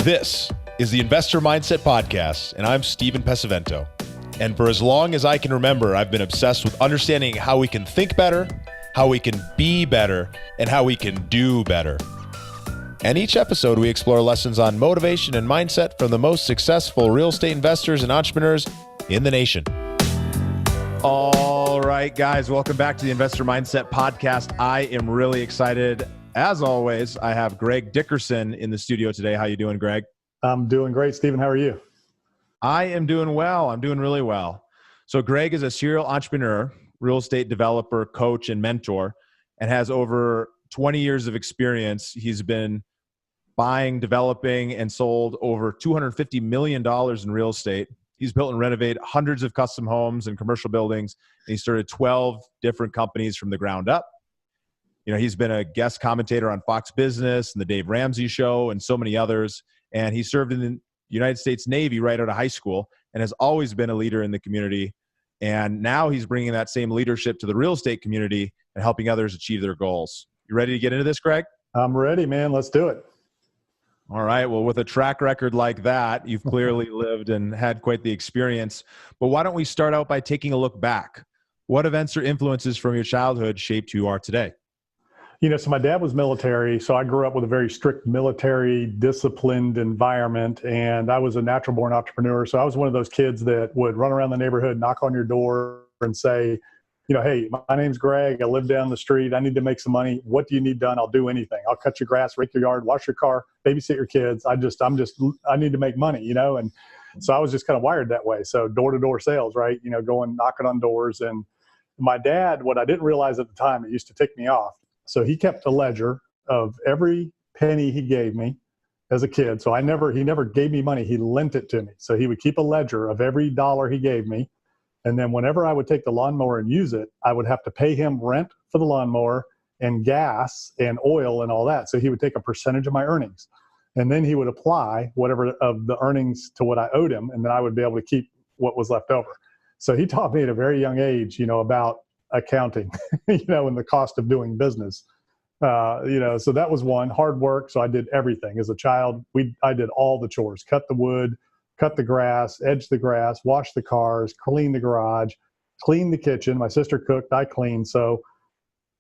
This is the Investor Mindset Podcast, and I'm Steven Pesavento. And for as long as I can remember, I've been obsessed with understanding how we can think better, how we can be better, and how we can do better. And each episode, we explore lessons on motivation and mindset from the most successful real estate investors and entrepreneurs in the nation. All right, guys, welcome back to the Investor Mindset Podcast. I am really excited. As always, I have Greg Dickerson in the studio today. How you doing, Greg? I'm doing great, Steven. How are you? I am doing well. I'm doing really well. So Greg is a serial entrepreneur, real estate developer, coach, and mentor, and has over 20 years of experience. He's been buying, developing, and sold over $250 million in real estate. He's built and renovated hundreds of custom homes and commercial buildings, and he started 12 different companies from the ground up. You know, he's been a guest commentator on Fox Business and the Dave Ramsey Show and so many others. And he served in the United States Navy right out of high school and has always been a leader in the community. And now he's bringing that same leadership to the real estate community and helping others achieve their goals. You ready to get into this, Greg? I'm ready, man. Let's do it. All right. Well, with a track record like that, you've clearly lived and had quite the experience. But why don't we start out by taking a look back? What events or influences from your childhood shaped who you are today? You know, so my dad was military, so I grew up with a very strict military disciplined environment, and I was a natural born entrepreneur. So I was one of those kids that would run around the neighborhood, knock on your door and say, you know, hey, my name's Greg. I live down the street. I need to make some money. What do you need done? I'll do anything. I'll cut your grass, rake your yard, wash your car, babysit your kids. I need to make money, you know? And so I was just kind of wired that way. So door-to-door sales, right? You know, going knocking on doors. And my dad, what I didn't realize at the time, it used to tick me off. So he kept a ledger of every penny he gave me as a kid. So he never gave me money. He lent it to me. So he would keep a ledger of every dollar he gave me. And then whenever I would take the lawnmower and use it, I would have to pay him rent for the lawnmower and gas and oil and all that. So he would take a percentage of my earnings. And then he would apply whatever of the earnings to what I owed him. And then I would be able to keep what was left over. So he taught me at a very young age, you know, about accounting, you know, and the cost of doing business. You know, so that was one. Hard work. So I did everything. As a child, I did all the chores, cut the wood, cut the grass, edge the grass, wash the cars, clean the garage, clean the kitchen. My sister cooked, I cleaned. So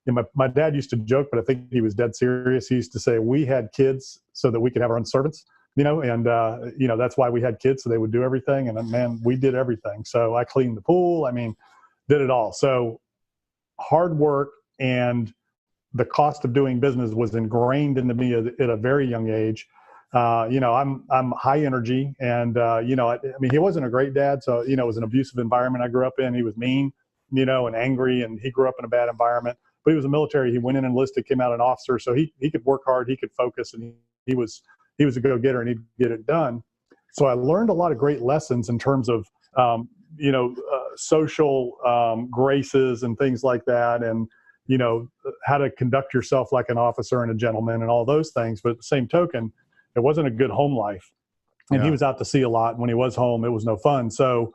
you know, my dad used to joke, but I think he was dead serious. He used to say, we had kids so that we could have our own servants, you know, and, you know, that's why we had kids, so they would do everything. And man, we did everything. So I cleaned the pool. I mean, did it all. So hard work and the cost of doing business was ingrained into me at a very young age. You know, I'm high energy and, you know, I mean, he wasn't a great dad. So, you know, it was an abusive environment I grew up in. He was mean, you know, and angry, and he grew up in a bad environment, but he was a military. He went in enlisted, came out an officer. So he could work hard, he could focus, and he was a go-getter, and he'd get it done. So I learned a lot of great lessons in terms of, you know, social graces and things like that. And, you know, how to conduct yourself like an officer and a gentleman and all those things. But at the same token, it wasn't a good home life. And He was out to sea a lot. And when he was home, it was no fun. So,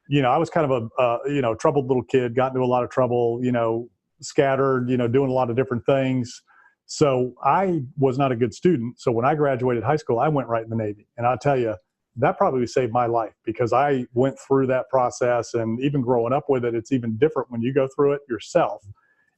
you know, I was kind of a you know, troubled little kid, got into a lot of trouble, you know, scattered, you know, doing a lot of different things. So I was not a good student. So when I graduated high school, I went right in the Navy. And I'll tell you, that probably saved my life, because I went through that process, and even growing up with it, it's even different when you go through it yourself.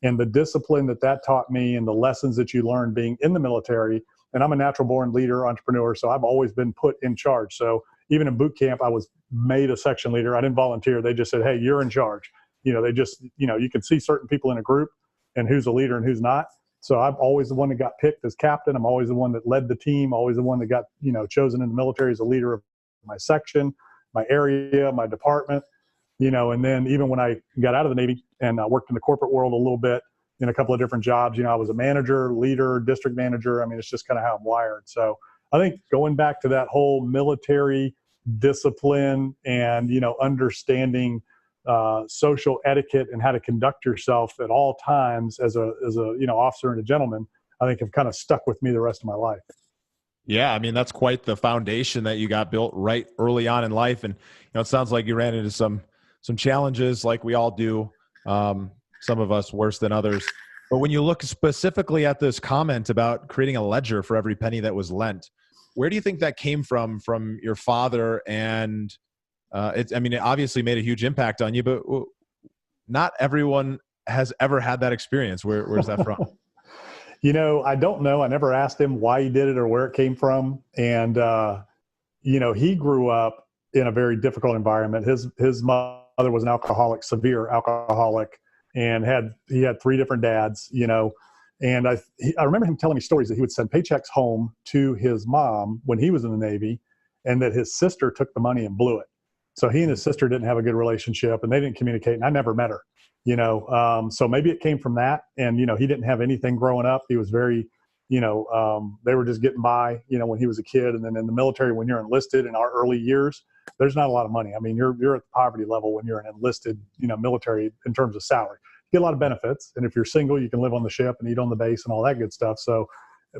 And the discipline that taught me, and the lessons that you learn being in the military. And I'm a natural born leader, entrepreneur, so I've always been put in charge. So even in boot camp, I was made a section leader. I didn't volunteer. They just said, hey, you're in charge. You know, they just, you know, you can see certain people in a group and who's a leader and who's not. So I'm always the one that got picked as captain. I'm always the one that led the team, always the one that got, you know, chosen in the military as a leader of my section, my area, my department, you know. And then even when I got out of the Navy and I worked in the corporate world a little bit in a couple of different jobs, you know, I was a manager, leader, district manager. I mean, it's just kind of how I'm wired. So I think going back to that whole military discipline and, you know, understanding social etiquette and how to conduct yourself at all times as a you know, officer and a gentleman, I think have kind of stuck with me the rest of my life. Yeah, I mean, that's quite the foundation that you got built right early on in life. And, you know, it sounds like you ran into some challenges like we all do, some of us worse than others. But when you look specifically at this comment about creating a ledger for every penny that was lent, where do you think that came from your father? And it obviously made a huge impact on you, but not everyone has ever had that experience. Where's that from? I don't know. I never asked him why he did it or where it came from. And, he grew up in a very difficult environment. His mother was an alcoholic, severe alcoholic, and he had 3 different dads, and I remember him telling me stories that he would send paychecks home to his mom when he was in the Navy, and that his sister took the money and blew it. So he and his sister didn't have a good relationship, and they didn't communicate, and I never met her, so maybe it came from that. And, he didn't have anything growing up. He was very, they were just getting by, when he was a kid. And then in the military, when you're enlisted in our early years, there's not a lot of money. I mean, you're at the poverty level when you're an enlisted, military in terms of salary. You get a lot of benefits. And if you're single, you can live on the ship and eat on the base and all that good stuff. So,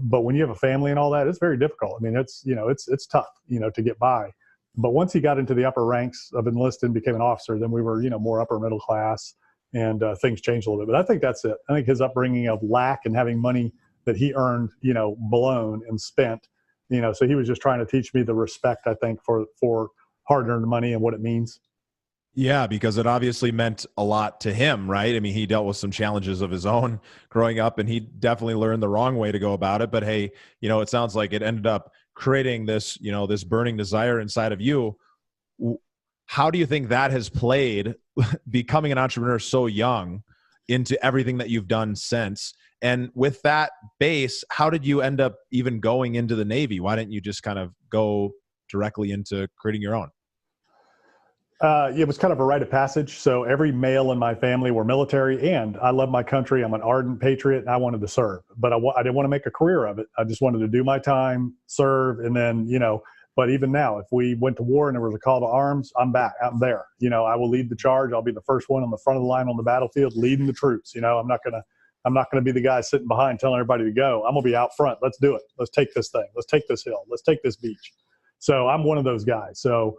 but when you have a family and all that, it's very difficult. I mean, it's tough, to get by. But once he got into the upper ranks of enlisted and became an officer, then we were, more upper middle class, and things changed a little bit. But I think that's it. I think his upbringing of lack and having money that he earned, blown and spent, so he was just trying to teach me the respect, I think, for hard-earned money and what it means. Yeah, because it obviously meant a lot to him, right? I mean, he dealt with some challenges of his own growing up, and he definitely learned the wrong way to go about it. But hey, it sounds like it ended up creating this, this burning desire inside of you. How do you think that has played becoming an entrepreneur so young into everything that you've done since? And with that base, how did you end up even going into the Navy? Why didn't you just kind of go directly into creating your own? It was kind of a rite of passage. So every male in my family were military, and I love my country. I'm an ardent patriot, and I wanted to serve, but I didn't want to make a career of it. I just wanted to do my time, serve, and then, but even now, if we went to war and there was a call to arms, I'm back. I'm there. I will lead the charge. I'll be the first one on the front of the line on the battlefield, leading the troops. I'm not gonna be the guy sitting behind telling everybody to go. I'm gonna be out front. Let's do it. Let's take this thing. Let's take this hill. Let's take this beach. So I'm one of those guys. So,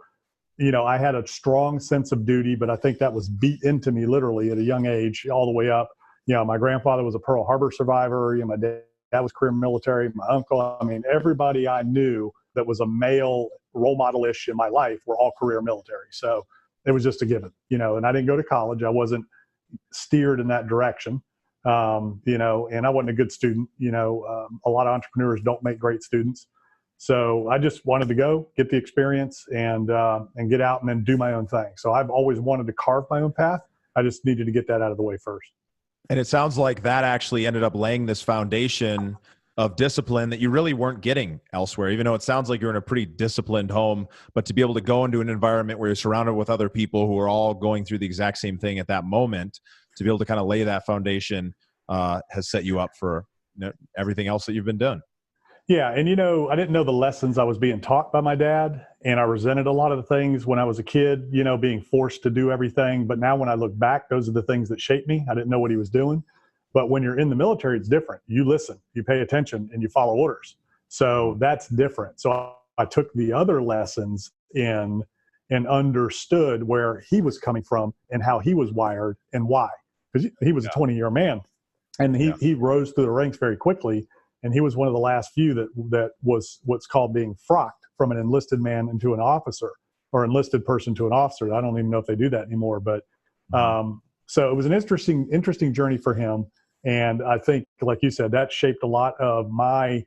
I had a strong sense of duty, but I think that was beat into me literally at a young age, all the way up. My grandfather was a Pearl Harbor survivor. My dad was career military. My uncle, everybody I knew that was a male role model-ish in my life were all career military. So it was just a given, and I didn't go to college. I wasn't steered in that direction, and I wasn't a good student. A lot of entrepreneurs don't make great students. So I just wanted to go get the experience and get out and then do my own thing. So I've always wanted to carve my own path. I just needed to get that out of the way first. And it sounds like that actually ended up laying this foundation of discipline that you really weren't getting elsewhere, even though it sounds like you're in a pretty disciplined home. But to be able to go into an environment where you're surrounded with other people who are all going through the exact same thing at that moment, to be able to kind of lay that foundation has set you up for everything else that you've been doing. Yeah. And, I didn't know the lessons I was being taught by my dad, and I resented a lot of the things when I was a kid, being forced to do everything. But now when I look back, those are the things that shaped me. I didn't know what he was doing. But when you're in the military, it's different. You listen, you pay attention, and you follow orders. So that's different. So I took the other lessons in and understood where he was coming from and how he was wired and why. Because he was a 20-year man, and he rose through the ranks very quickly. And he was one of the last few that was what's called being frocked from an enlisted man into an officer, or enlisted person to an officer. I don't even know if they do that anymore. But so it was an interesting journey for him. And I think, like you said, that shaped a lot of my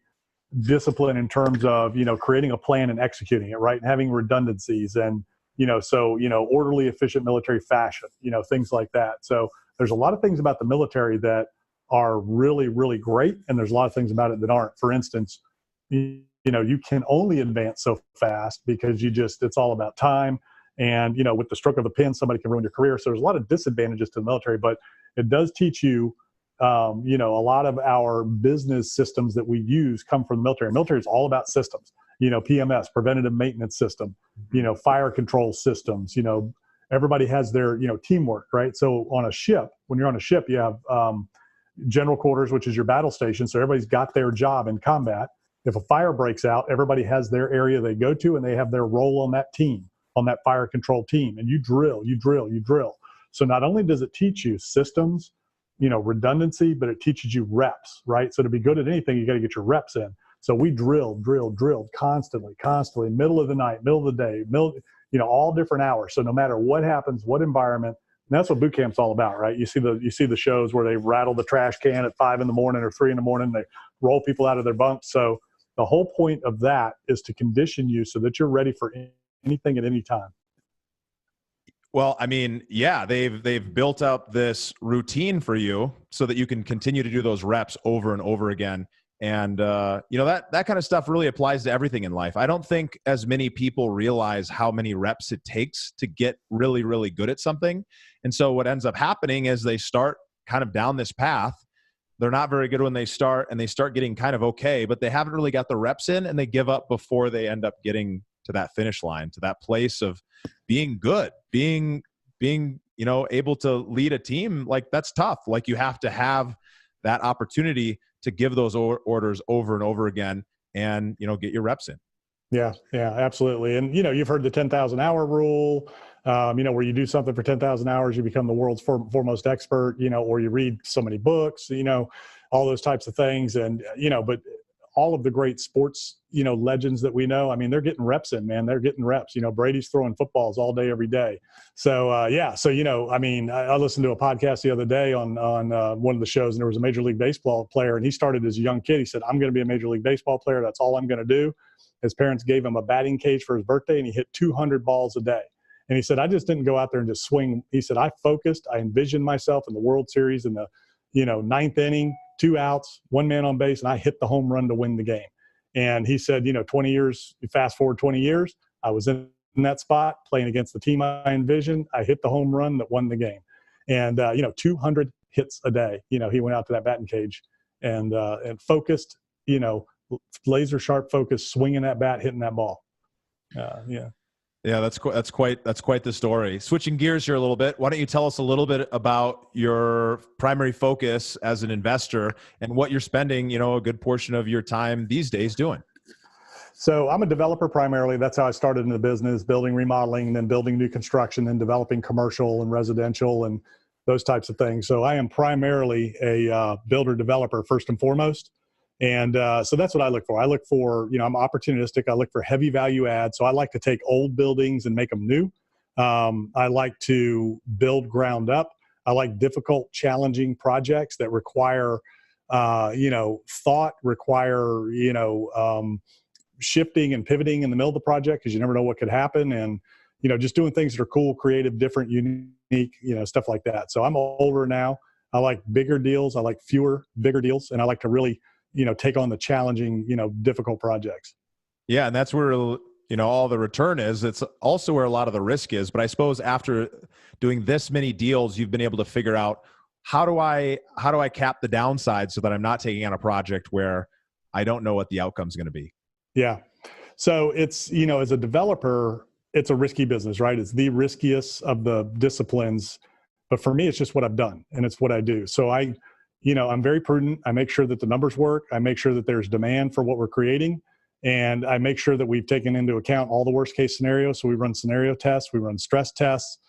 discipline in terms of, creating a plan and executing it, right? And having redundancies and, orderly, efficient military fashion, things like that. So there's a lot of things about the military that are really, really great. And there's a lot of things about it that aren't. For instance, you can only advance so fast because it's all about time. And, with the stroke of a pen, somebody can ruin your career. So there's a lot of disadvantages to the military, but it does teach you, a lot of our business systems that we use come from the military. Military is all about systems, PMS, preventative maintenance system, fire control systems, everybody has their, teamwork, right? So on a ship, when you're on a ship, you have, general quarters, which is your battle station. So everybody's got their job in combat. If a fire breaks out, everybody has their area they go to, and they have their role on that team, on that fire control team. And you drill. So not only does it teach you systems, redundancy, but it teaches you reps, right? So to be good at anything, you got to get your reps in. So we drilled constantly, middle of the night, middle of the day, all different hours. So no matter what happens, what environment, and that's what boot camp's all about, right? You see the shows where they rattle the trash can at 5 a.m. or 3 a.m. They roll people out of their bunks. So the whole point of that is to condition you so that you're ready for anything at any time. Well, I mean, yeah, they've built up this routine for you so that you can continue to do those reps over and over again. And that kind of stuff really applies to everything in life. I don't think as many people realize how many reps it takes to get really, really good at something. And so what ends up happening is they start kind of down this path. They're not very good when they start, and they start getting kind of okay, but they haven't really got the reps in, and they give up before they end up getting to that finish line, to that place of being good, being able to lead a team. Like, that's tough. Like, you have to have that opportunity to give those orders over and over again and, get your reps in. Yeah, absolutely. And, you've heard the 10,000 hour rule, where you do something for 10,000 hours, you become the world's foremost expert, or you read so many books, all those types of things. And, but all of the great sports, legends that we know, I mean, they're getting reps in, man. They're getting reps. Brady's throwing footballs all day, every day. So, I mean, I listened to a podcast the other day on one of the shows, and there was a Major League Baseball player, and he started as a young kid. He said, I'm going to be a Major League Baseball player. That's all I'm going to do. His parents gave him a batting cage for his birthday, and he hit 200 balls a day. And he said, I just didn't go out there and just swing. He said, I focused. I envisioned myself in the World Series in the, ninth inning, 2 outs, 1 man on base, and I hit the home run to win the game. And he said, 20 years, fast forward 20 years, I was in that spot playing against the team I envisioned. I hit the home run that won the game. And, 200 hits a day. He went out to that batting cage and focused, laser sharp focus, swinging that bat, hitting that ball. Yeah, that's quite the story. Switching gears here a little bit, why don't you tell us a little bit about your primary focus as an investor and what you're spending, a good portion of your time these days doing? So I'm a developer primarily. That's how I started in the business, building, remodeling, then building new construction, then developing commercial and residential and those types of things. So I am primarily a builder developer first and foremost. And so that's what I look for. I look for, I'm opportunistic. I look for heavy value add. So I like to take old buildings and make them new. I like to build ground up. I like difficult, challenging projects that require, thought, require, shifting and pivoting in the middle of the project because you never know what could happen. And, just doing things that are cool, creative, different, unique, stuff like that. So I'm older now. I like bigger deals. I like fewer, bigger deals. And I like to really, take on the challenging, difficult projects. Yeah. And that's where, all the return is. It's also where a lot of the risk is. But I suppose after doing this many deals, you've been able to figure out how do I cap the downside so that I'm not taking on a project where I don't know what the outcome is going to be. Yeah. So it's, as a developer, it's a risky business, right? It's the riskiest of the disciplines. But for me, it's just what I've done and it's what I do. So I'm very prudent. I make sure that the numbers work. I make sure that there's demand for what we're creating. And I make sure that we've taken into account all the worst case scenarios. So we run scenario tests, we run stress tests,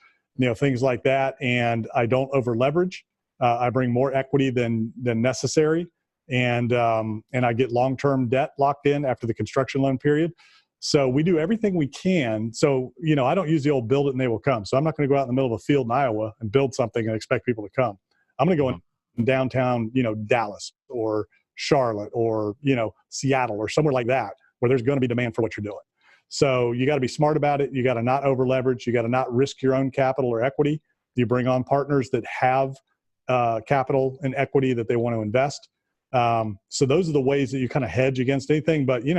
things like that. And I don't over leverage. I bring more equity than necessary. And I get long-term debt locked in after the construction loan period. So we do everything we can. So, I don't use the old build it and they will come. So I'm not going to go out in the middle of a field in Iowa and build something and expect people to come. I'm going to go in downtown, Dallas or Charlotte or, Seattle or somewhere like that, where there's going to be demand for what you're doing. So you got to be smart about it. You got to not over leverage. You got to not risk your own capital or equity. You bring on partners that have capital and equity that they want to invest. So those are the ways that you kind of hedge against anything, but you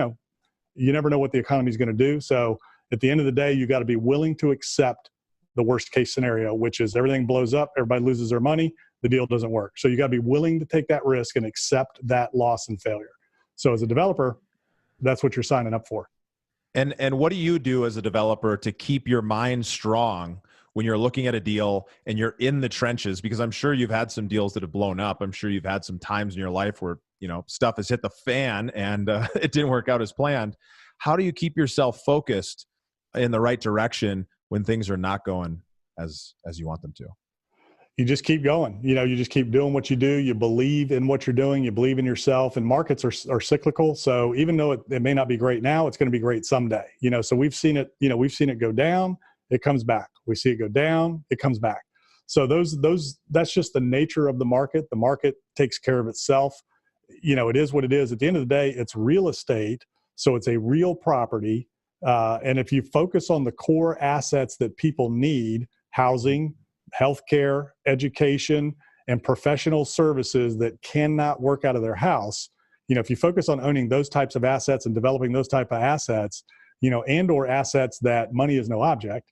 never know what the economy is going to do. So at the end of the day, you got to be willing to accept the worst case scenario, which is everything blows up, everybody loses their money, the deal doesn't work. So you got to be willing to take that risk and accept that loss and failure. So as a developer, that's what you're signing up for. And what do you do as a developer to keep your mind strong when you're looking at a deal and you're in the trenches? Because I'm sure you've had some deals that have blown up. I'm sure you've had some times in your life where, stuff has hit the fan and it didn't work out as planned. How do you keep yourself focused in the right direction when things are not going as you want them to? you just keep going. You just keep doing what you do. You believe in what you're doing. You believe in yourself, and markets are cyclical. So even though it may not be great now, it's going to be great someday. So we've seen it go down, it comes back. We see it go down, it comes back. So that's just the nature of the market. The market takes care of itself. It is what it is. At the end of the day, it's real estate. So it's a real property. And if you focus on the core assets that people need, housing, healthcare, education, and professional services that cannot work out of their house, if you focus on owning those types of assets and developing those type of assets, and or assets that money is no object,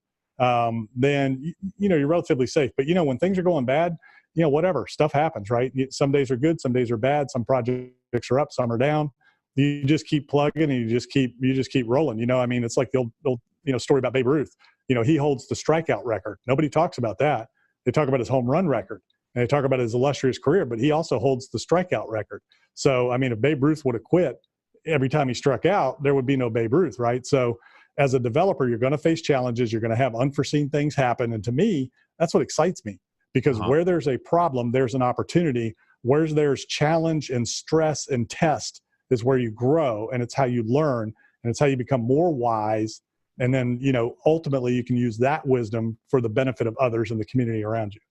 then, you're relatively safe. But, when things are going bad, whatever, stuff happens, right? Some days are good, some days are bad, some projects are up, some are down. You just keep plugging and you just keep rolling. It's like the old story about Babe Ruth. He holds the strikeout record. Nobody talks about that. They talk about his home run record and they talk about his illustrious career, but he also holds the strikeout record. So, if Babe Ruth would have quit every time he struck out, there would be no Babe Ruth, right? So as a developer, you're going to face challenges. You're going to have unforeseen things happen. And to me, that's what excites me, because where there's a problem, there's an opportunity. Where there's challenge and stress and test is where you grow, and it's how you learn, and it's how you become more wise. And then, ultimately you can use that wisdom for the benefit of others in the community around you.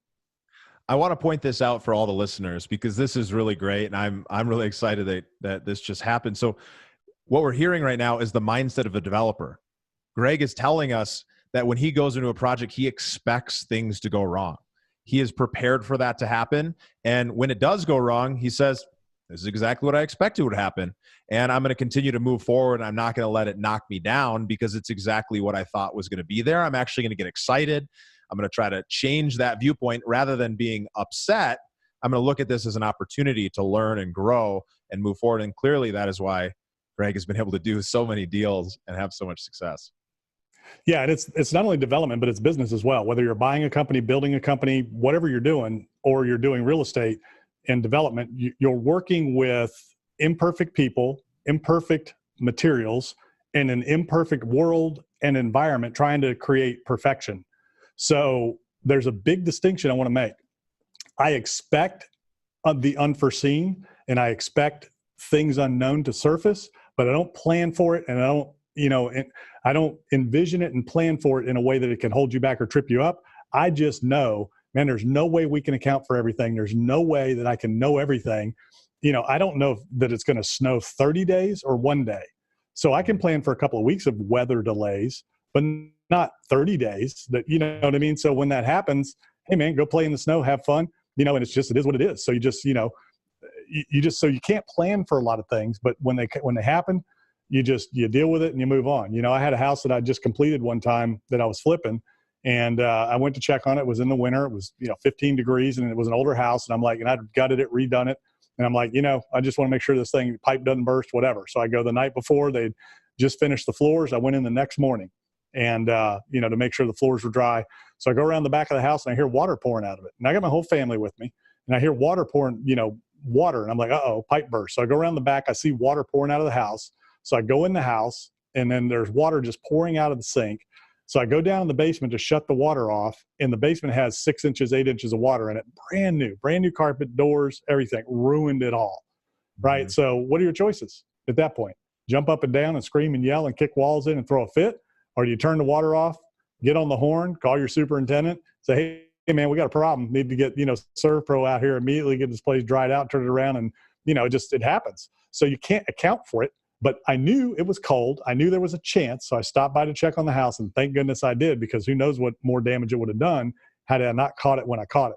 I want to point this out for all the listeners, because this is really great. And I'm really excited that this just happened. So what we're hearing right now is the mindset of a developer. Greg is telling us that when he goes into a project, he expects things to go wrong. He is prepared for that to happen. And when it does go wrong, he says, this is exactly what I expected would happen. And I'm going to continue to move forward. I'm not going to let it knock me down, because it's exactly what I thought was going to be there. I'm actually going to get excited. I'm going to try to change that viewpoint. Rather than being upset, I'm going to look at this as an opportunity to learn and grow and move forward. And clearly that is why Greg has been able to do so many deals and have so much success. Yeah, and it's not only development, but it's business as well. Whether you're buying a company, building a company, whatever you're doing, or you're doing real estate and development, you're working with imperfect people, imperfect materials, in an imperfect world and environment, trying to create perfection. So there's a big distinction I want to make. I expect the unforeseen, and I expect things unknown to surface, but I don't plan for it, and I don't envision it and plan for it in a way that it can hold you back or trip you up. I just know, man, there's no way we can account for everything. There's no way that I can know everything. I don't know that it's going to snow 30 days or one day. So I can plan for a couple of weeks of weather delays, but not 30 days. That, you know what I mean? So when that happens, hey man, go play in the snow, have fun, and it is what it is. So so you can't plan for a lot of things, but when they happen, you deal with it and you move on. I had a house that I just completed one time that I was flipping, and I went to check on it. It was in the winter. It was 15 degrees, and it was an older house. And I'm like, and I'd gutted it, redone it. And I'm like, I just want to make sure this pipe doesn't burst, whatever. So I go the night before. They'd just finished the floors. I went in the next morning, and to make sure the floors were dry. So I go around the back of the house and I hear water pouring out of it. And I got my whole family with me, and I hear water pouring, water. And I'm like, uh-oh, pipe burst. So I go around the back. I see water pouring out of the house. So I go in the house, and then there's water just pouring out of the sink. So I go down in the basement to shut the water off, and the basement has 6 inches, 8 inches of water in it. Brand new carpet, doors, everything, ruined it all. Right. Mm-hmm. So what are your choices at that point? Jump up and down and scream and yell and kick walls in and throw a fit? Or do you turn the water off, get on the horn, call your superintendent, say, hey man, we got a problem. Need to get, ServPro out here immediately, get this place dried out, turn it around. And, it happens. So you can't account for it. But I knew it was cold. I knew there was a chance. So I stopped by to check on the house, and thank goodness I did, because who knows what more damage it would have done had I not caught it when I caught it.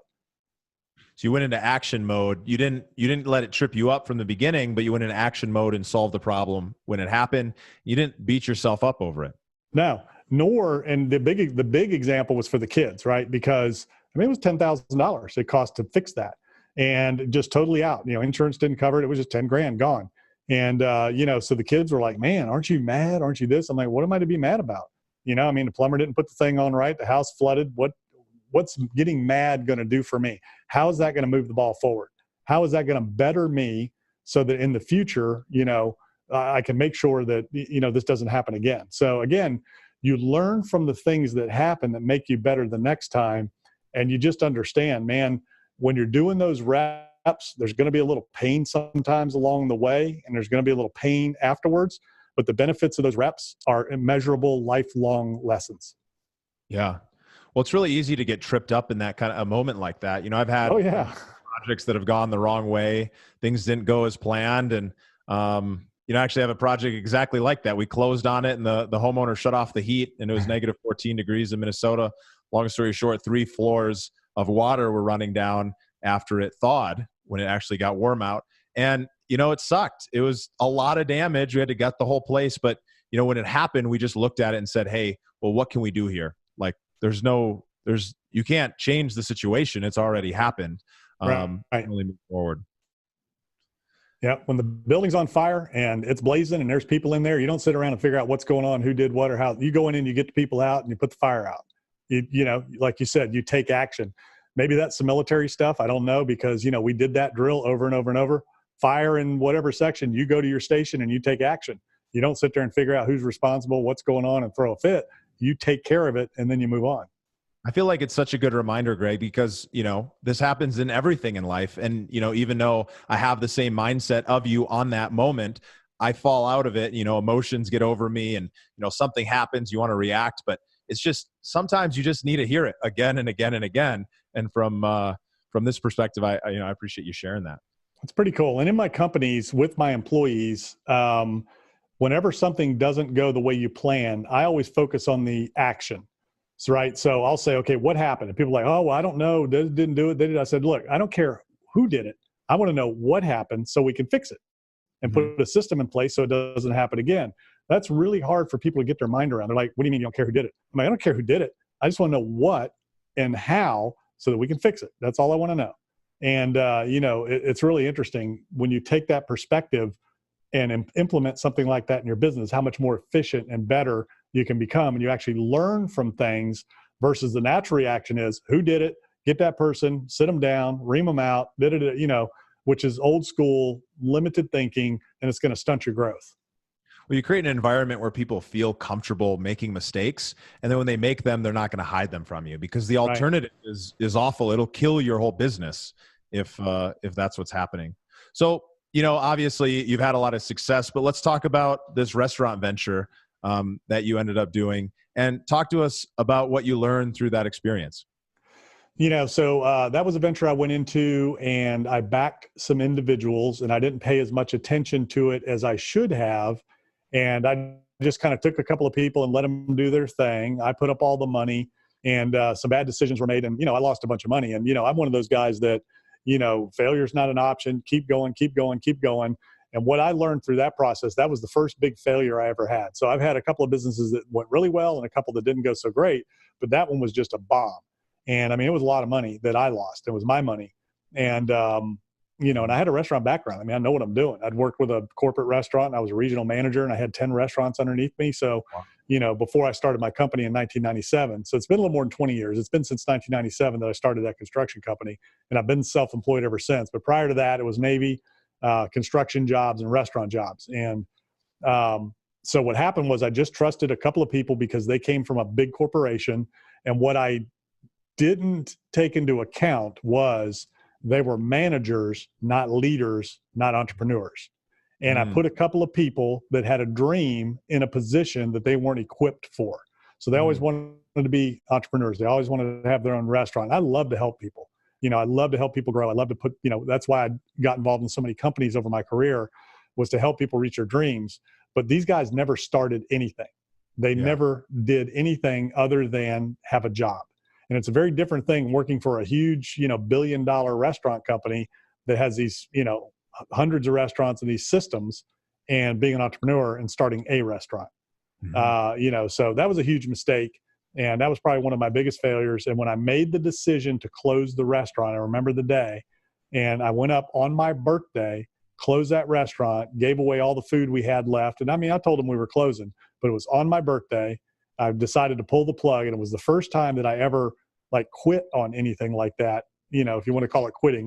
So you went into action mode. You didn't let it trip you up from the beginning, but you went into action mode and solved the problem when it happened. You didn't beat yourself up over it. No, and the big example was for the kids, right? Because it was $10,000 it cost to fix that, and just totally out. Insurance didn't cover it. It was just 10 grand gone. And, so the kids were like, man, aren't you mad? Aren't you this? I'm like, what am I to be mad about? The plumber didn't put the thing on right. The house flooded. What's getting mad going to do for me? How is that going to move the ball forward? How is that going to better me so that in the future, I can make sure that, this doesn't happen again. So again, you learn from the things that happen that make you better the next time. And you just understand, man, when you're doing those reps, there's going to be a little pain sometimes along the way, and there's going to be a little pain afterwards. But the benefits of those reps are immeasurable, lifelong lessons. Yeah. Well, it's really easy to get tripped up in that kind of a moment like that. I've had projects that have gone the wrong way. Things didn't go as planned. And, I actually have a project exactly like that. We closed on it and the homeowner shut off the heat and it was negative 14 degrees in Minnesota. Long story short, 3 floors of water were running down after it thawed when it actually got warm out. And, it sucked. It was a lot of damage. We had to gut the whole place. But, when it happened, we just looked at it and said, hey, well, what can we do here? Like, you can't change the situation. It's already happened. Really move forward. Yeah. When the building's on fire and it's blazing and there's people in there, you don't sit around and figure out what's going on, who did what or how. You go in and you get the people out and you put the fire out. Like you said, you take action. Maybe that's some military stuff. I don't know, because, we did that drill over and over and over. Fire in whatever section, you go to your station and you take action. You don't sit there and figure out who's responsible, what's going on, and throw a fit. You take care of it and then you move on. I feel like it's such a good reminder, Greg, because, this happens in everything in life. And, even though I have the same mindset of you on that moment, I fall out of it, emotions get over me and, something happens, you want to react, but it's just, sometimes you just need to hear it again and again and again. And from this perspective, I appreciate you sharing that. It's pretty cool. And in my companies with my employees, whenever something doesn't go the way you plan, I always focus on the action. Right. So I'll say, okay, what happened? And people are like, oh, well, I don't know. They didn't do it. They did. I said, look, I don't care who did it. I want to know what happened so we can fix it and put a system in place so it doesn't happen again. That's really hard for people to get their mind around. They're like, what do you mean you don't care who did it? I'm like, I don't care who did it. I just want to know what and how so that we can fix it. That's all I want to know. And, it's really interesting when you take that perspective and implement something like that in your business, how much more efficient and better you can become, and you actually learn from things versus the natural reaction is who did it, get that person, sit them down, ream them out, which is old school, limited thinking, and it's going to stunt your growth. Well, you create an environment where people feel comfortable making mistakes, and then when they make them, they're not going to hide them from you, because the alternative is awful. It'll kill your whole business if that's what's happening. So, obviously you've had a lot of success, but let's talk about this restaurant venture that you ended up doing, and talk to us about what you learned through that experience. So that was a venture I went into, and I backed some individuals, and I didn't pay as much attention to it as I should have. And I just kind of took a couple of people and let them do their thing. I put up all the money, and some bad decisions were made, and, I lost a bunch of money. And, I'm one of those guys that, failure is not an option. Keep going, keep going, keep going. And what I learned through that process, that was the first big failure I ever had. So I've had a couple of businesses that went really well and a couple that didn't go so great, but that one was just a bomb. And it was a lot of money that I lost. It was my money. And, and I had a restaurant background. I know what I'm doing. I'd worked with a corporate restaurant, and I was a regional manager, and I had 10 restaurants underneath me. So, before I started my company in 1997, so it's been a little more than 20 years. It's been since 1997 that I started that construction company, and I've been self-employed ever since. But prior to that, it was Navy, construction jobs and restaurant jobs. And so what happened was I just trusted a couple of people because they came from a big corporation. And what I didn't take into account was they were managers, not leaders, not entrepreneurs. And I put a couple of people that had a dream in a position that they weren't equipped for. So they always wanted to be entrepreneurs. They always wanted to have their own restaurant. I love to help people. I love to help people grow. I love to put, that's why I got involved in so many companies over my career, was to help people reach their dreams. But these guys never started anything. They never did anything other than have a job. And it's a very different thing working for a huge, billion-dollar restaurant company that has these, hundreds of restaurants and these systems, and being an entrepreneur and starting a restaurant. So that was a huge mistake. And that was probably one of my biggest failures. And when I made the decision to close the restaurant, I remember the day, and I went up on my birthday, closed that restaurant, gave away all the food we had left. And I told them we were closing, but it was on my birthday. I decided to pull the plug, and it was the first time that I ever quit on anything like that. If you want to call it quitting,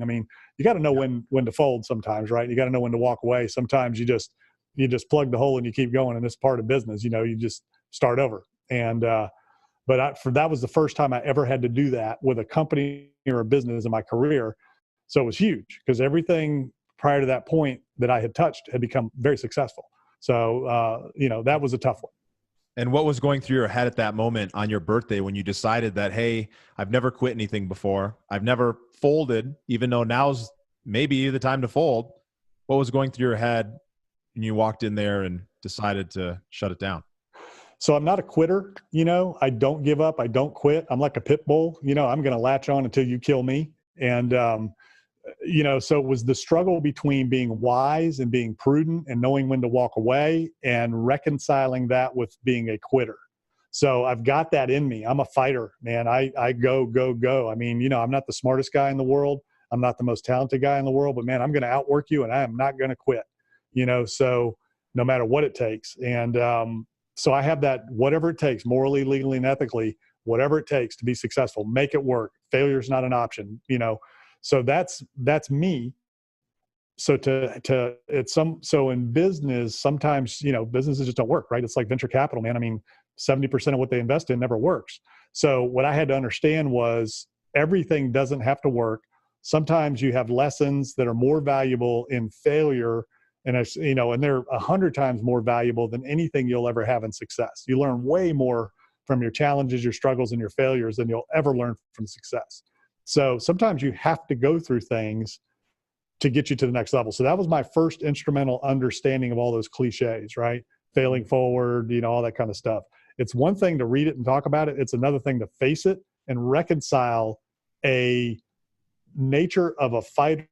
you got to know when to fold sometimes, right? You got to know when to walk away. Sometimes you just plug the hole and you keep going, and it's part of business. You just start over. And, But that was the first time I ever had to do that with a company or a business in my career. So it was huge because everything prior to that point that I had touched had become very successful. So, that was a tough one. And what was going through your head at that moment on your birthday when you decided that, hey, I've never quit anything before. I've never folded, even though now's maybe the time to fold. What was going through your head when you walked in there and decided to shut it down? So I'm not a quitter. I don't give up. I don't quit. I'm like a pit bull. I'm going to latch on until you kill me. And, so it was the struggle between being wise and being prudent and knowing when to walk away and reconciling that with being a quitter. So I've got that in me. I'm a fighter, man. I go, go, go. I mean, I'm not the smartest guy in the world. I'm not the most talented guy in the world, but man, I'm going to outwork you and I am not going to quit, so no matter what it takes. And, so I have that, whatever it takes, morally, legally, and ethically, whatever it takes to be successful, make it work. Failure is not an option, So that's me. So so in business, sometimes, businesses just don't work, right? It's like venture capital, man. I mean, 70% of what they invest in never works. So what I had to understand was everything doesn't have to work. Sometimes you have lessons that are more valuable in failure. And and they're 100 times more valuable than anything you'll ever have in success. You learn way more from your challenges, your struggles, and your failures than you'll ever learn from success. So sometimes you have to go through things to get you to the next level. So that was my first instrumental understanding of all those cliches, right? Failing forward, all that kind of stuff. It's one thing to read it and talk about it. It's another thing to face it and reconcile a nature of a fighter,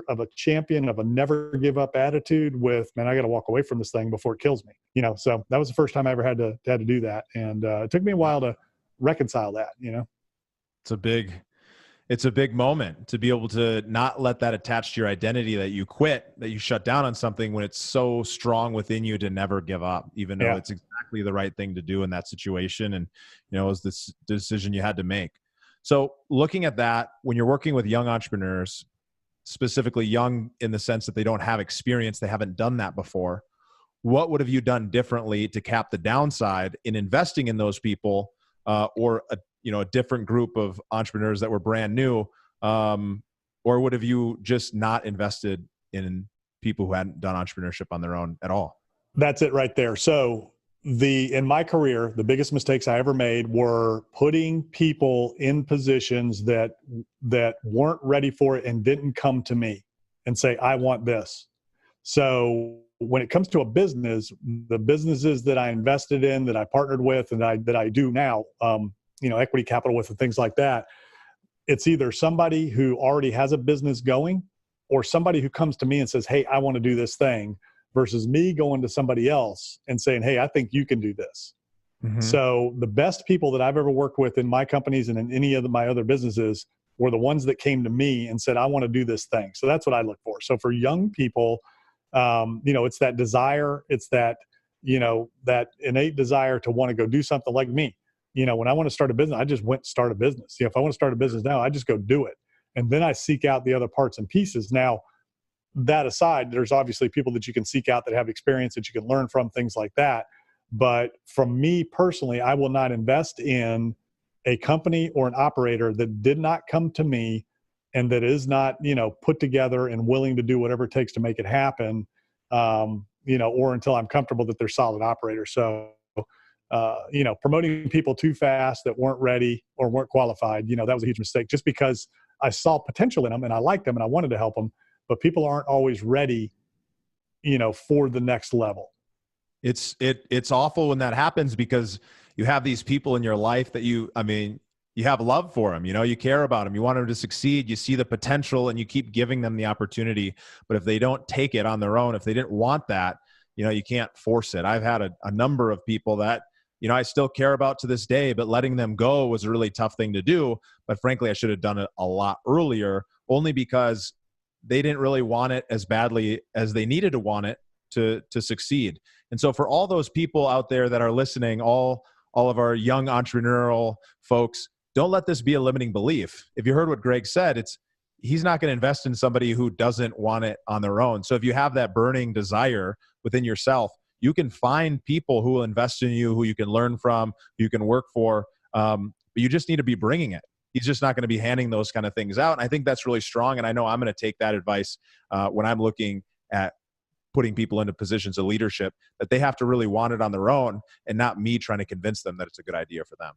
of a champion, of a never give up attitude with, man, I got to walk away from this thing before it kills me. So that was the first time I ever had to do that. And it took me a while to reconcile that, It's a big moment to be able to not let that attach to your identity, that you quit, that you shut down on something when it's so strong within you to never give up, even though it's exactly the right thing to do in that situation. And, it was this decision you had to make. So looking at that, when you're working with young entrepreneurs, specifically young in the sense that they don't have experience, they haven't done that before, what would have you done differently to cap the downside in investing in those people, or a different group of entrepreneurs that were brand new, or would have you just not invested in people who hadn't done entrepreneurship on their own at all? That's it right there. So in my career, the biggest mistakes I ever made were putting people in positions that weren't ready for it and didn't come to me and say, I want this. So when it comes to a business, the businesses that I invested in, that I partnered with, and that I do now, equity capital with and things like that, it's either somebody who already has a business going or somebody who comes to me and says, hey, I want to do this thing, versus me going to somebody else and saying, hey, I think you can do this. Mm-hmm. So the best people that I've ever worked with in my companies and in any of my other businesses were the ones that came to me and said, I want to do this thing. So that's what I look for. So for young people, it's that desire, it's that, that innate desire to want to go do something. Like me. When I want to start a business, I just went to start a business. If I want to start a business now, I just go do it. And then I seek out the other parts and pieces. Now, that aside, there's obviously people that you can seek out that have experience that you can learn from, things like that. But from me personally, I will not invest in a company or an operator that did not come to me and that is not, put together and willing to do whatever it takes to make it happen, or until I'm comfortable that they're solid operators. So, promoting people too fast that weren't ready or weren't qualified, that was a huge mistake, just because I saw potential in them and I liked them and I wanted to help them, but people aren't always ready, for the next level. It's awful when that happens, because you have these people in your life that you have love for them, you care about them, you want them to succeed, you see the potential, and you keep giving them the opportunity. But if they don't take it on their own, if they didn't want that, you can't force it. I've had a number of people that, I still care about to this day, but letting them go was a really tough thing to do. But frankly, I should have done it a lot earlier, only because they didn't really want it as badly as they needed to want it to succeed. And so for all those people out there that are listening, all of our young entrepreneurial folks, don't let this be a limiting belief. If you heard what Greg said, he's not going to invest in somebody who doesn't want it on their own. So if you have that burning desire within yourself, you can find people who will invest in you, who you can learn from, who you can work for. But you just need to be bringing it. He's just not going to be handing those kind of things out. And I think that's really strong. And I know I'm going to take that advice when I'm looking at putting people into positions of leadership, that they have to really want it on their own and not me trying to convince them that it's a good idea for them.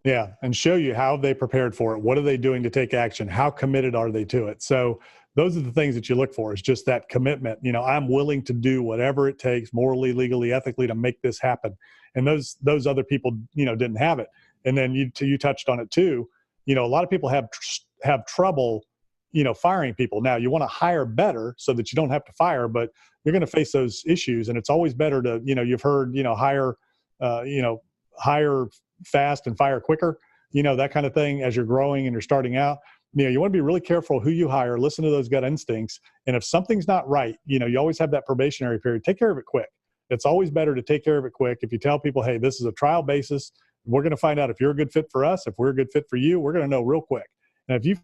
Yeah, and show you how they prepared for it. What are they doing to take action? How committed are they to it? So those are the things that you look for, is just that commitment. I'm willing to do whatever it takes, morally, legally, ethically, to make this happen. And those other people, didn't have it. And then you touched on it too. A lot of people have trouble, firing people. Now, you want to hire better so that you don't have to fire, but you're going to face those issues. And it's always better to, you've heard, hire fast and fire quicker, that kind of thing as you're growing and you're starting out. You want to be really careful who you hire, listen to those gut instincts. And if something's not right, you always have that probationary period, take care of it quick. It's always better to take care of it quick. If you tell people, hey, this is a trial basis, we're going to find out if you're a good fit for us. If we're a good fit for you, we're going to know real quick. And if you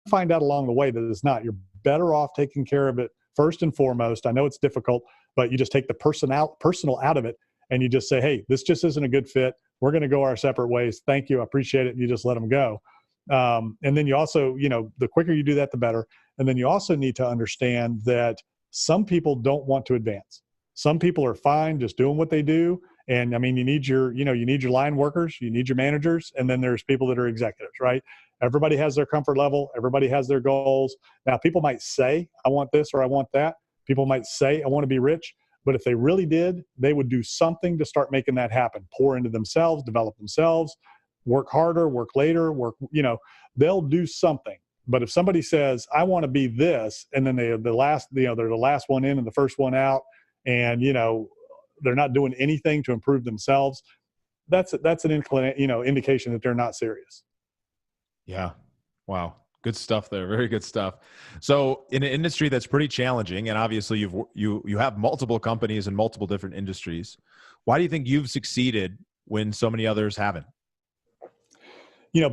find out along the way that it's not, you're better off taking care of it first and foremost. I know it's difficult, but you just take the personal out of it, and you just say, hey, this just isn't a good fit. We're going to go our separate ways. Thank you. I appreciate it. And you just let them go. And then you also, the quicker you do that, the better. And then you also need to understand that some people don't want to advance. Some people are fine just doing what they do. And I mean, you need your line workers, you need your managers, and then there's people that are executives, right? Everybody has their comfort level. Everybody has their goals. Now, people might say, I want this or I want that. People might say, I want to be rich. But if they really did, they would do something to start making that happen. Pour into themselves, develop themselves, work harder, work later, they'll do something. But if somebody says, I want to be this, and then they're the last one in and the first one out, and, they're not doing anything to improve themselves, that's an indication that they're not serious. Yeah. Wow. Good stuff there. Very good stuff. So in an industry that's pretty challenging, and obviously you have multiple companies in multiple different industries, why do you think you've succeeded when so many others haven't?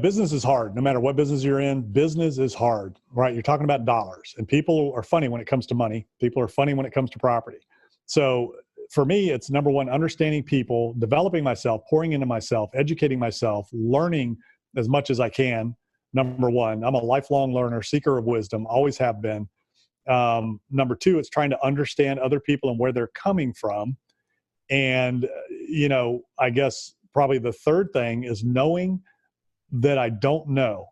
Business is hard. No matter what business you're in, business is hard, right? You're talking about dollars, and people are funny when it comes to money. People are funny when it comes to property. So for me, it's number one, understanding people, developing myself, pouring into myself, educating myself, learning as much as I can. Number one, I'm a lifelong learner, seeker of wisdom, always have been. Number two, it's trying to understand other people and where they're coming from. And, I guess probably the third thing is knowing that I don't know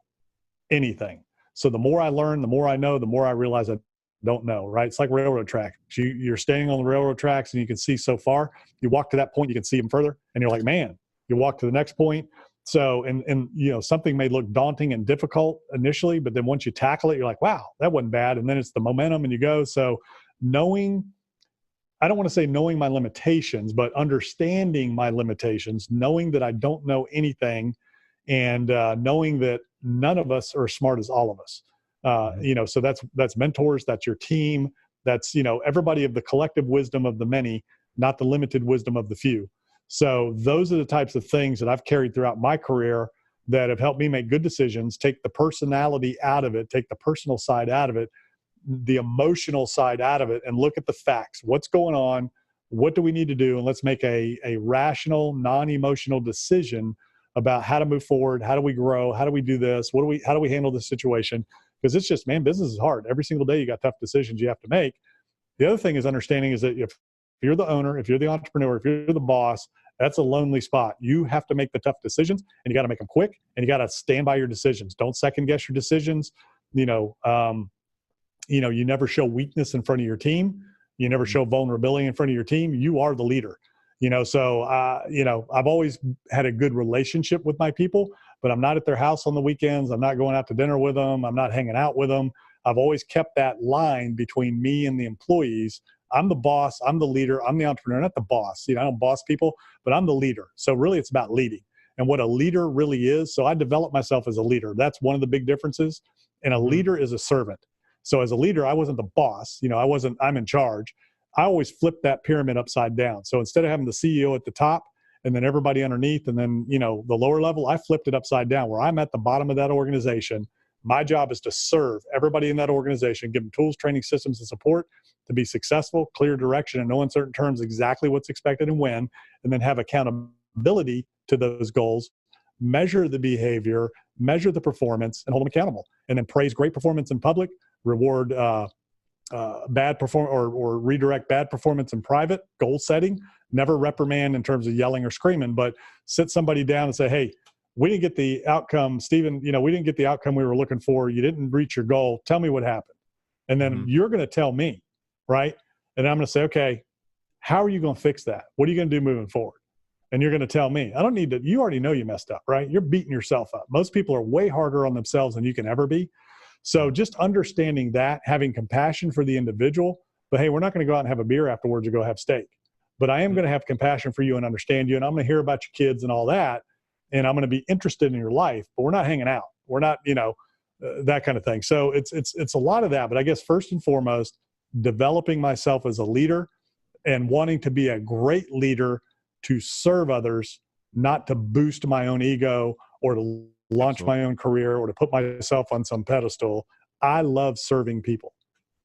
anything. So the more I learn, the more I know, the more I realize I don't know, right? It's like railroad tracks. You're standing on the railroad tracks and you can see so far. You walk to that point, you can see them further, and you're like, man, you walk to the next point. So, and something may look daunting and difficult initially, but then once you tackle it, you're like, wow, that wasn't bad. And then it's the momentum and you go. So I don't want to say knowing my limitations, but understanding my limitations, knowing that I don't know anything, and knowing that none of us are as smart as all of us. So that's mentors, that's your team, that's, everybody of the collective wisdom of the many, not the limited wisdom of the few. So those are the types of things that I've carried throughout my career that have helped me make good decisions, take the personality out of it, take the personal side out of it, the emotional side out of it, and look at the facts. What's going on? What do we need to do? And let's make a rational, non-emotional decision about how to move forward. How do we grow? How do we do this? How do we handle this situation? Because it's just, man, business is hard. Every single day you got tough decisions you have to make. The other thing is understanding is that if you're the owner, if you're the entrepreneur, if you're the boss, that's a lonely spot. You have to make the tough decisions, and you got to make them quick, and you got to stand by your decisions. Don't second guess your decisions. You never show weakness in front of your team. You never show vulnerability in front of your team. You are the leader. So I've always had a good relationship with my people, but I'm not at their house on the weekends. I'm not going out to dinner with them. I'm not hanging out with them. I've always kept that line between me and the employees. I'm the boss. I'm the leader. I'm the entrepreneur, not the boss. I don't boss people, but I'm the leader. So really it's about leading and what a leader really is. So I developed myself as a leader. That's one of the big differences. And a leader is a servant. So as a leader, I wasn't the boss. I'm in charge. I always flipped that pyramid upside down. So instead of having the CEO at the top and then everybody underneath and then, the lower level, I flipped it upside down where I'm at the bottom of that organization. My job is to serve everybody in that organization, give them tools, training, systems, and support to be successful, clear direction, and no uncertain terms exactly what's expected and when, and then have accountability to those goals. measure the behavior, measure the performance, and hold them accountable. And then praise great performance in public, reward bad perform or redirect bad performance in private. Goal setting, never reprimand in terms of yelling or screaming, but sit somebody down and say, hey, we didn't get the outcome, Stephen, we didn't get the outcome we were looking for. You didn't reach your goal. Tell me what happened. And then you're going to tell me, right? And I'm going to say, okay, how are you going to fix that? What are you going to do moving forward? And you're going to tell me. I don't need to, you already know you messed up, right? You're beating yourself up. Most people are way harder on themselves than you can ever be. So just understanding that, having compassion for the individual, but hey, we're not going to go out and have a beer afterwards or go have steak. But I am going to have compassion for you and understand you. And I'm going to hear about your kids and all that. And I'm going to be interested in your life, but we're not hanging out. We're not, that kind of thing. So it's a lot of that. But I guess first and foremost, developing myself as a leader and wanting to be a great leader to serve others, not to boost my own ego or to launch my own career or to put myself on some pedestal. I love serving people.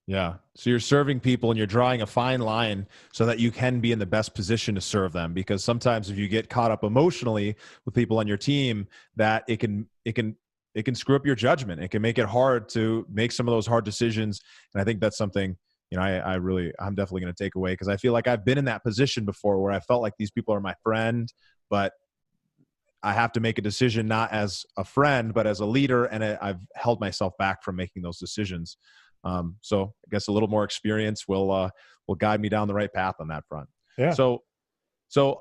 Yeah. So you're serving people and you're drawing a fine line so that you can be in the best position to serve them. Because sometimes if you get caught up emotionally with people on your team, that it can screw up your judgment. It can make it hard to make some of those hard decisions. And I think that's something, I'm definitely going to take away, because I feel like I've been in that position before where I felt like these people are my friend, but I have to make a decision not as a friend, but as a leader. And I've held myself back from making those decisions. So I guess a little more experience will guide me down the right path on that front. Yeah. So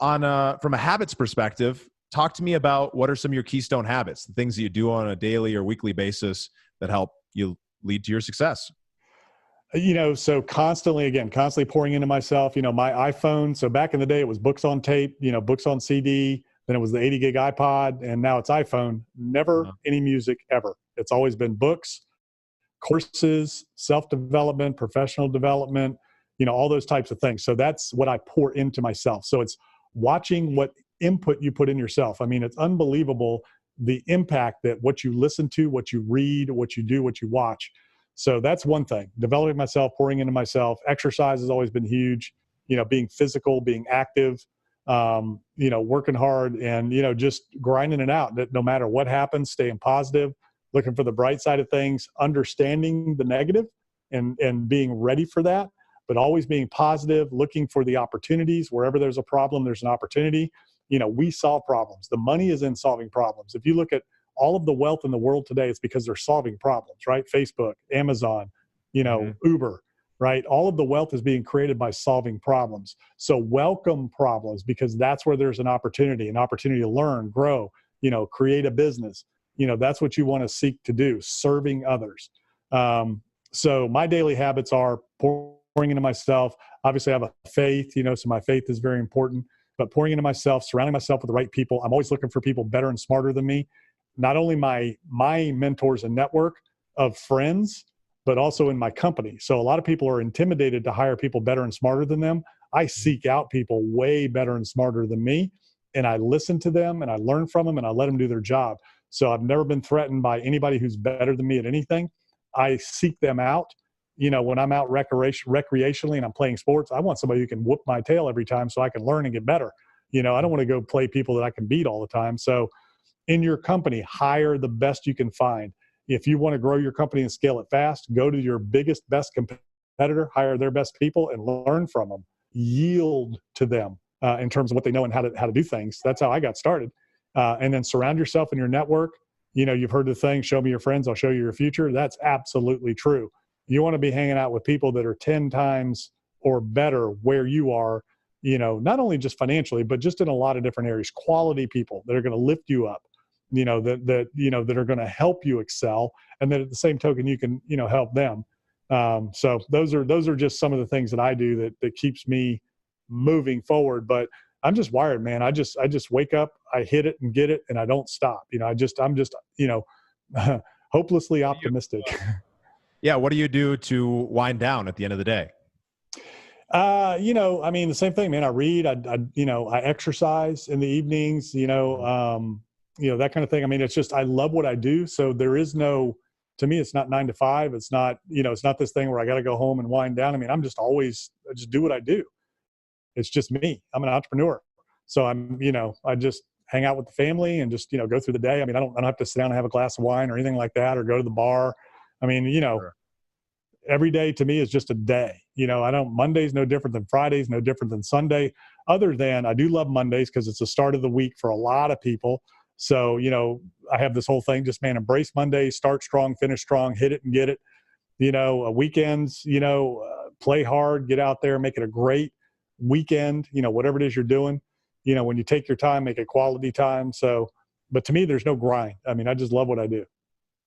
on from a habits perspective, talk to me about what are some of your keystone habits, the things that you do on a daily or weekly basis that help you lead to your success. So constantly pouring into myself, my iPhone. So back in the day, it was books on tape, books on CD, then it was the 80 gig iPod, and now it's iPhone. Never any music ever. It's always been books, courses, self-development, professional development, all those types of things. So that's what I pour into myself. So it's watching what input you put in yourself. I mean, it's unbelievable the impact that what you listen to, what you read, what you do, what you watch. So that's one thing, developing myself, pouring into myself. Exercise has always been huge, being physical, being active, working hard and, just grinding it out, that no matter what happens, staying positive, looking for the bright side of things, understanding the negative and being ready for that, but always being positive, looking for the opportunities. Wherever there's a problem, there's an opportunity. We solve problems. The money is in solving problems. If you look at all of the wealth in the world today, it's because they're solving problems, right? Facebook, Amazon, Uber, right? All of the wealth is being created by solving problems. So welcome problems, because that's where there's an opportunity to learn, grow, create a business. That's what you want to seek to do, serving others. So my daily habits are pouring into myself. Obviously, I have a faith, so my faith is very important, but pouring into myself, surrounding myself with the right people. I'm always looking for people better and smarter than me. Not only my mentors and network of friends, but also in my company. So a lot of people are intimidated to hire people better and smarter than them. I seek out people way better and smarter than me, and I listen to them and I learn from them and I let them do their job. So I've never been threatened by anybody who's better than me at anything. I seek them out. When I'm out recreationally and I'm playing sports, I want somebody who can whoop my tail every time so I can learn and get better. I don't want to go play people that I can beat all the time. So in your company, hire the best you can find. If you want to grow your company and scale it fast, go to your biggest, best competitor, hire their best people and learn from them. Yield to them in terms of what they know and how to do things. That's how I got started. And then surround yourself in your network. You've heard the thing, show me your friends, I'll show you your future. That's absolutely true. You want to be hanging out with people that are 10 times or better where you are, not only just financially, but just in a lot of different areas, quality people that are going to lift you up, that are going to help you excel. And then at the same token, you can, help them. So those are just some of the things that I do that keeps me moving forward. But I'm just wired, man. I just wake up, I hit it and get it, and I don't stop. I'm just, hopelessly optimistic. Yeah. What do you do to wind down at the end of the day? The same thing, man. I read, I exercise in the evenings, that kind of thing. It's just, I love what I do. So there is to me, it's not 9 to 5. It's not, it's not this thing where I got to go home and wind down. I just do what I do. It's just me. I'm an entrepreneur. So I just hang out with the family and just, go through the day. I mean, I don't have to sit down and have a glass of wine or anything like that, or go to the bar. I mean, Sure. every day to me is just a day. Monday's no different than Friday's, no different than Sunday, other than I do love Mondays because it's the start of the week for a lot of people. So, I have this whole thing, just, man, embrace Mondays, start strong, finish strong, hit it and get it. Weekends, play hard, get out there, make it a great weekend, whatever it is you're doing. When you take your time, make it quality time. So, but to me, there's no grind. I mean, I just love what I do.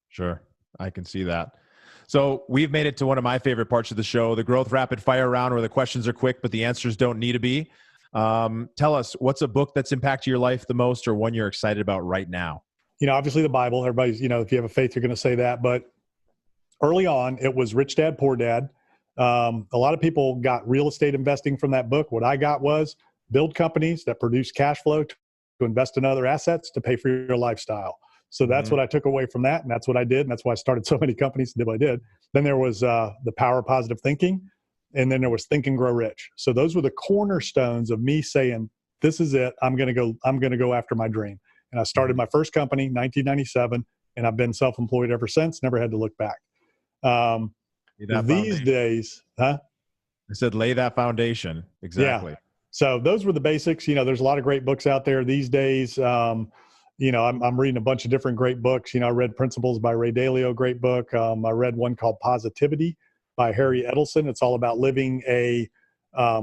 Sure. I can see that. So we've made it to one of my favorite parts of the show, the growth rapid fire round, where the questions are quick, but the answers don't need to be. Tell us, what's a book that's impacted your life the most, or one you're excited about right now? Obviously the Bible, everybody's, if you have a faith, you're going to say that, but early on it was Rich Dad, Poor Dad. A lot of people got real estate investing from that book. What I got was build companies that produce cash flow to invest in other assets to pay for your lifestyle. So that's what I took away from that. And that's what I did. And that's why I started so many companies and did what I did. Then there was The Power of Positive Thinking. And then there was Think and Grow Rich. So those were the cornerstones of me saying, this is it. I'm going to go after my dream. And I started my first company in 1997, and I've been self-employed ever since, never had to look back. These days, I said, lay that foundation. Exactly. Yeah. So those were the basics. There's a lot of great books out there these days. I'm reading a bunch of different great books. I read Principles by Ray Dalio, great book. I read one called Positivity by Harry Edelson. It's all about living a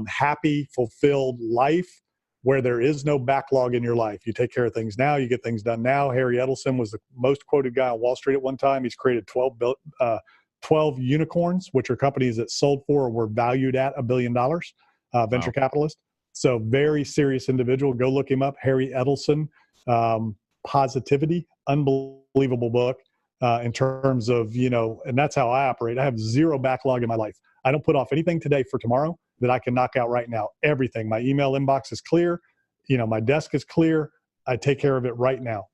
happy, fulfilled life where there is no backlog in your life. You take care of things now, you get things done now. Harry Edelson was the most quoted guy on Wall Street at one time. He's created 12 unicorns, which are companies that sold for or were valued at $1 billion, venture capitalist. So very serious individual. Go look him up, Harry Edelson. Positivity, unbelievable book in terms of, and that's how I operate. I have zero backlog in my life. I don't put off anything today for tomorrow that I can knock out right now. Everything. My email inbox is clear. My desk is clear. I take care of it right now.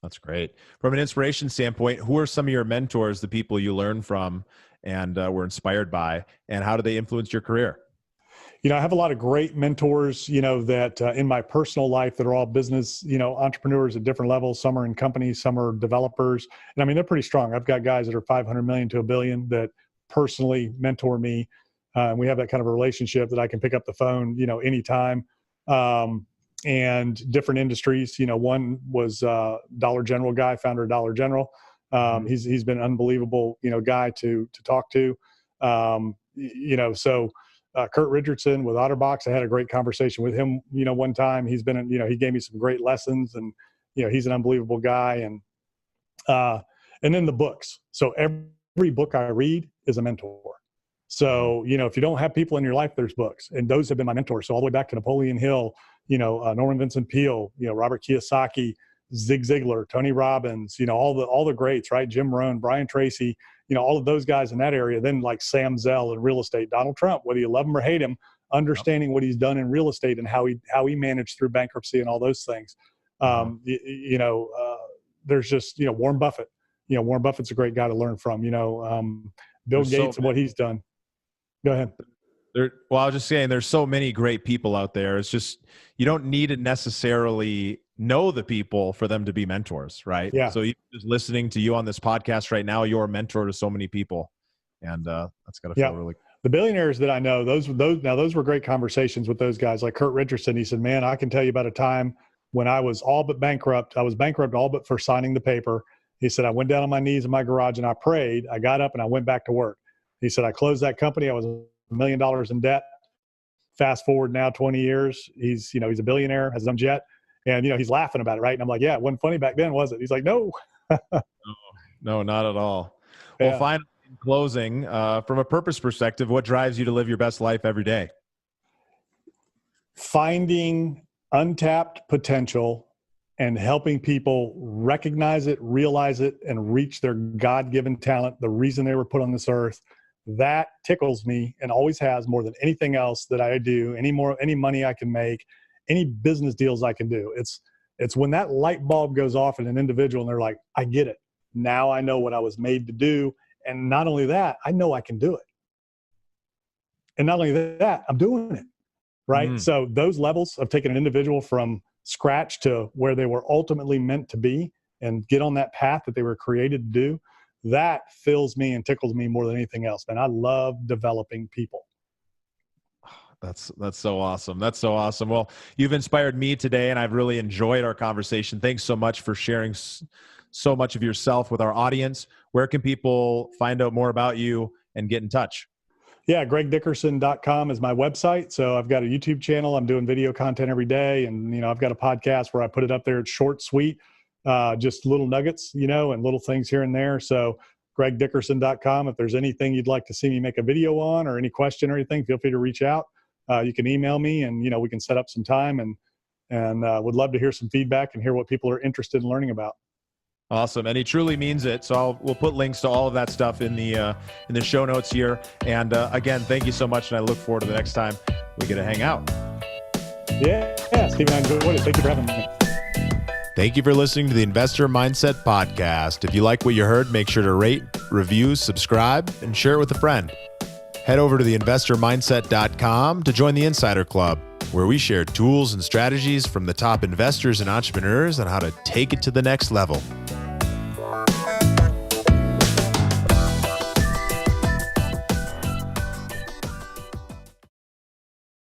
That's great. From an inspiration standpoint, who are some of your mentors, the people you learn from and were inspired by, and how do they influence your career? I have a lot of great mentors, that in my personal life that are all business, entrepreneurs at different levels. Some are in companies, some are developers. And I mean, they're pretty strong. I've got guys that are 500 million to $1 billion that personally mentor me. And we have that kind of a relationship that I can pick up the phone, anytime. And different industries, one was Dollar General guy, founder of Dollar General. He's been an unbelievable, guy to talk to. So Kurt Richardson with OtterBox, I had a great conversation with him, one time. He's been, he gave me some great lessons, and, he's an unbelievable guy. And then the books. So every book I read is a mentor. So, if you don't have people in your life, there's books, and those have been my mentors. So all the way back to Napoleon Hill, Norman Vincent Peale, Robert Kiyosaki, Zig Ziglar, Tony Robbins, all the greats, right? Jim Rohn, Brian Tracy, all of those guys in that area. Then like Sam Zell in real estate, Donald Trump, whether you love him or hate him, understanding what he's done in real estate and how he managed through bankruptcy and all those things. There's just, Warren Buffett. Warren Buffett's a great guy to learn from. Bill Gates and what he's done. Go ahead. I was just saying, there's so many great people out there. It's just, you don't need to necessarily know the people for them to be mentors, right? Yeah. So just listening to you on this podcast right now, you're a mentor to so many people, and that's got to feel really good. The billionaires that I know, those were great conversations with those guys. Like Kurt Richardson, he said, man, I can tell you about a time when I was all but bankrupt. I was bankrupt all but for signing the paper. He said, I went down on my knees in my garage and I prayed. I got up and I went back to work. He said, I closed that company. I was $1 million in debt. Fast forward now 20 years. He's a billionaire, has his own jet. And, he's laughing about it, right? And I'm like, yeah, it wasn't funny back then, was it? He's like, no. No, not at all. Yeah. Well, finally, in closing, from a purpose perspective, what drives you to live your best life every day? Finding untapped potential and helping people recognize it, realize it, and reach their God-given talent, the reason they were put on this earth. That tickles me and always has more than anything else that I do, any money I can make, any business deals I can do. It's when that light bulb goes off in an individual and they're like, I get it. Now I know what I was made to do. And not only that, I know I can do it. And not only that, I'm doing it. Right. So those levels of taking an individual from scratch to where they were ultimately meant to be and get on that path that they were created to do, that fills me and tickles me more than anything else. Man, I love developing people. That's so awesome. That's so awesome. Well, you've inspired me today, and I've really enjoyed our conversation. Thanks so much for sharing so much of yourself with our audience. Where can people find out more about you and get in touch? Yeah, gregdickerson.com is my website. So I've got a YouTube channel. I'm doing video content every day. And, I've got a podcast where I put it up there. It's short, sweet, just little nuggets, and little things here and there. So gregdickerson.com. If there's anything you'd like to see me make a video on or any question or anything, feel free to reach out. You can email me and, we can set up some time and would love to hear some feedback and hear what people are interested in learning about. Awesome. And he truly means it. So we'll put links to all of that stuff in the show notes here. And again, thank you so much. And I look forward to the next time we get to hang out. Yeah, Stephen, I enjoyed it. Thank you for having me. Thank you for listening to the Investor Mindset Podcast. If you like what you heard, make sure to rate, review, subscribe, and share it with a friend. Head over to theinvestormindset.com to join the Insider Club, where we share tools and strategies from the top investors and entrepreneurs on how to take it to the next level.